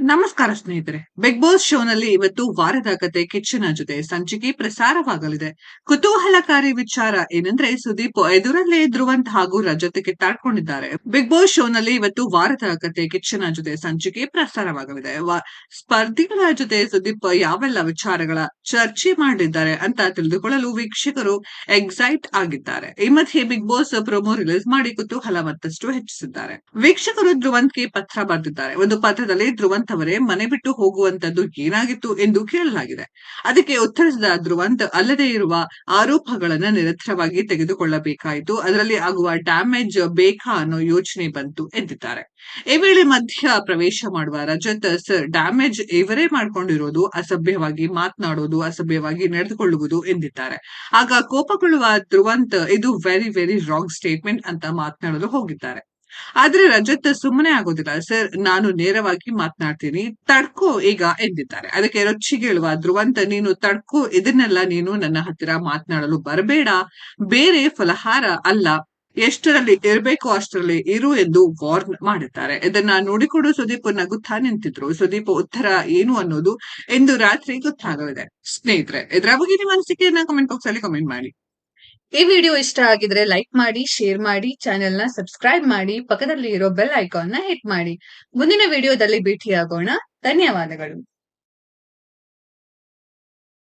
ನಮಸ್ಕಾರ ಸ್ನೇಹಿತರೆ. Big boss ಶೋನಲ್ಲಿ ಇವತ್ತು ವಾರದ ಕತೆ ಕಿಚ್ಚನ ಜೊತೆ ಸಂಚಿಕೆ ಪ್ರಸಾರವಾಗಲಿದೆ. ಕುತೂಹಲಕಾರಿ ವಿಚಾರ ಏನಂದ್ರೆ ಸುದೀಪ್ ಎದುರಲ್ಲೇ ಧ್ರುವಂತ್ ಹಾಗೂ ರಜತ್ ಕಿತ್ತಾಡ್ಕೊಂಡಿದ್ದಾರೆ. ಬಿಗ್ ಬಾಸ್ ಶೋನಲ್ಲಿ ಇವತ್ತು ವಾರದ ಕತೆ ಕಿಚ್ಚನ ಜೊತೆ ಸಂಚಿಕೆ ಪ್ರಸಾರವಾಗಲಿದೆ. ಸ್ಪರ್ಧಿಗಳ ಜೊತೆ ಸುದೀಪ್ ಯಾವೆಲ್ಲ ವಿಚಾರಗಳ ಚರ್ಚೆ ಮಾಡಲಿದ್ದಾರೆ ಅಂತ ತಿಳಿದುಕೊಳ್ಳಲು ವೀಕ್ಷಕರು ಎಕ್ಸೈಟ್ ಆಗಿದ್ದಾರೆ. ಈ ಮಧ್ಯೆ ಬಿಗ್ ಬಾಸ್ ಪ್ರೊಮೋ ರಿಲೀಸ್ ಮಾಡಿ ಕುತೂಹಲ ಮತ್ತಷ್ಟು ಹೆಚ್ಚಿಸಿದ್ದಾರೆ. ವೀಕ್ಷಕರು ಧ್ರುವಂತ್ಗೆ ಪತ್ರ ಬರೆದಿದ್ದಾರೆ. ಒಂದು ಪತ್ರದಲ್ಲಿ ಧ್ರುವಂತ್ ಅವರೇ ಮನೆ ಬಿಟ್ಟು ಹೋಗುವಂತದ್ದು ಏನಾಗಿತ್ತು ಎಂದು ಕೇಳಲಾಗಿದೆ. ಅದಕ್ಕೆ ಉತ್ತರಿಸಿದ ಧ್ರುವಂತ್ ಅಲ್ಲದೆ ಇರುವ ಆರೋಪಗಳನ್ನ ನಿರಂತರವಾಗಿ ತೆಗೆದುಕೊಳ್ಳಬೇಕಾಯಿತು, ಅದರಲ್ಲಿ ಆಗುವ ಡ್ಯಾಮೇಜ್ ಬೇಕಾ ಅನ್ನೋ ಯೋಚನೆ ಬಂತು ಎಂದಿದ್ದಾರೆ. ಈ ವೇಳೆ ಮಧ್ಯ ಪ್ರವೇಶ ಮಾಡುವ ರಜತ್, ಸರ್ ಡ್ಯಾಮೇಜ್ ಇವರೇ ಮಾಡ್ಕೊಂಡಿರೋದು, ಅಸಭ್ಯವಾಗಿ ಮಾತನಾಡೋದು, ಅಸಭ್ಯವಾಗಿ ನಡೆದುಕೊಳ್ಳುವುದು ಎಂದಿದ್ದಾರೆ. ಆಗ ಕೋಪಗೊಳ್ಳುವ ಧ್ರುವಂತ್, ಇದು ವೆರಿ ವೆರಿ ರಾಂಗ್ ಸ್ಟೇಟ್ಮೆಂಟ್ ಅಂತ ಮಾತನಾಡಲು ಹೋಗಿದ್ದಾರೆ. ಆದ್ರೆ ರಜತ್ ಸುಮ್ಮನೆ ಆಗೋದಿಲ್ಲ. ಸರ್ ನಾನು ನೇರವಾಗಿ ಮಾತನಾಡ್ತೀನಿ, ತಡ್ಕೋ ಈಗ ಎಂದಿದ್ದಾರೆ. ಅದಕ್ಕೆ ರೊಚ್ಚಿಗೇಳುವ ಧ್ರುವಂತ್, ನೀನು ತಡ್ಕೋ, ಇದನ್ನೆಲ್ಲ ನೀನು ನನ್ನ ಹತ್ತಿರ ಮಾತನಾಡಲು ಬರಬೇಡ, ಬೇರೆ ಫಲಹಾರ ಅಲ್ಲ, ಎಷ್ಟರಲ್ಲಿ ಇರಬೇಕೋ ಅಷ್ಟರಲ್ಲಿ ಇರು ಎಂದು ವಾರ್ನ್ ಮಾಡಿದ್ದಾರೆ. ಇದನ್ನ ನೋಡಿಕೊಂಡು ಸುದೀಪ್ ನಗುತ್ತಾ ನಿಂತಿದ್ರು. ಸುದೀಪ್ ಉತ್ತರ ಏನು ಅನ್ನೋದು ಇಂದು ರಾತ್ರಿ ಗೊತ್ತಾಗಲಿದೆ. ಸ್ನೇಹಿತರೆ, ಇದರ ಬಗ್ಗೆ ನಿಮ್ಮ ಅನಿಸಿಕೆಯನ್ನ ಕಮೆಂಟ್ ಬಾಕ್ಸ್ ಅಲ್ಲಿ ಕಮೆಂಟ್ ಮಾಡಿ. ಈ ವಿಡಿಯೋ ಇಷ್ಟ ಆಗಿದ್ರೆ ಲೈಕ್ ಮಾಡಿ, ಶೇರ್ ಮಾಡಿ, ಚಾನೆಲ್ ನ ಸಬ್ಸ್ಕ್ರೈಬ್ ಮಾಡಿ, ಪಕ್ಕದಲ್ಲಿ ಇರೋ ಬೆಲ್ ಐಕಾನ್ ನ ಹಿಟ್ ಮಾಡಿ. ಮುಂದಿನ ವಿಡಿಯೋದಲ್ಲಿ ಭೇಟಿಯಾಗೋಣ. ಧನ್ಯವಾದಗಳು.